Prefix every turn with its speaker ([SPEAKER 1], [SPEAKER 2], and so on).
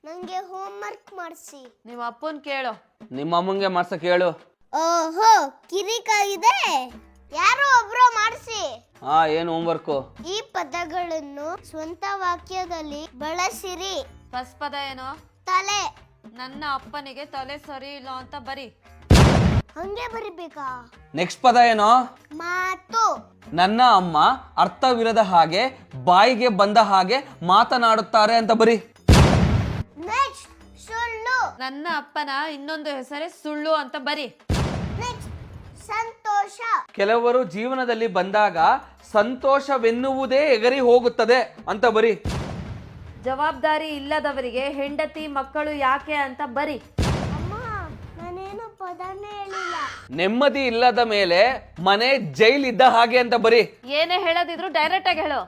[SPEAKER 1] ನಂಗೆ ಹೋಮ್ವರ್ಕ್ ಮಾಡಿಸಿ.
[SPEAKER 2] ನಿಮ್ಮ ಅಪ್ಪನ್ ಕೇಳು.
[SPEAKER 3] ನಿಮ್ಮ ಅಮ್ಮಂಗೆ ಮಾಡ್ಸಕ್ ಹೇಳು.
[SPEAKER 1] ಓಹೋ, ಕಿರಿಕಾಗಿದೆ. ಯಾರೋ ಒಬ್ರು ಮಾಡಿಸಿ.
[SPEAKER 3] ಏನು ಹೋಮ್ವರ್ಕು?
[SPEAKER 1] ಈ ಪದಗಳನ್ನು ಸ್ವಂತ ವಾಕ್ಯದಲ್ಲಿ ಬಳಸಿರಿ.
[SPEAKER 2] ಫಸ್ಟ್ ಪದ ಏನು?
[SPEAKER 1] ತಲೆ.
[SPEAKER 2] ನನ್ನ ಅಪ್ಪನಿಗೆ ತಲೆ ಸರಿ ಇಲ್ಲ ಅಂತ ಬರಿ.
[SPEAKER 1] ಹಂಗೆ ಬರಿಬೇಕಾ?
[SPEAKER 3] ನೆಕ್ಸ್ಟ್ ಪದ ಏನೋ?
[SPEAKER 1] ಮಾತು.
[SPEAKER 3] ನನ್ನ ಅಮ್ಮ ಅರ್ಥವಿರದ ಹಾಗೆ ಬಾಯಿಗೆ ಬಂದ ಹಾಗೆ ಮಾತನಾಡುತ್ತಾರೆ ಅಂತ ಬರಿ.
[SPEAKER 1] ನೆಕ್ಸ್ಟ್ ಸುಳ್ಳು.
[SPEAKER 2] ನನ್ನ ಅಪ್ಪನ ಇನ್ನೊಂದು ಹೆಸರೇ ಸುಳ್ಳು ಅಂತ ಬರಿ.
[SPEAKER 1] ನೆಕ್ಸ್ಟ್ ಸಂತೋಷ.
[SPEAKER 3] ಕೆಲವರು ಜೀವನದಲ್ಲಿ ಬಂದಾಗ ಸಂತೋಷವೆನ್ನುವುದೇ ಎಗರಿ ಹೋಗುತ್ತದೆ ಅಂತ ಬರಿ.
[SPEAKER 2] ಜವಾಬ್ದಾರಿ ಇಲ್ಲದವರಿಗೆ ಹೆಂಡತಿ ಮಕ್ಕಳು ಯಾಕೆ ಅಂತ ಬರಿ.
[SPEAKER 1] ಅಮ್ಮ, ನಾನೇನು ಪದನೇ ಹೇಳಿಲ್ಲ.
[SPEAKER 3] ನೆಮ್ಮದಿ ಇಲ್ಲದ ಮೇಲೆ ಮನೆ ಜೈಲ್ ಇದ್ದ ಹಾಗೆ ಅಂತ ಬರಿ.
[SPEAKER 2] ಏನೇ ಹೇಳದಿದ್ರು ಡೈರೆಕ್ಟ್ ಆಗಿ ಹೇಳು.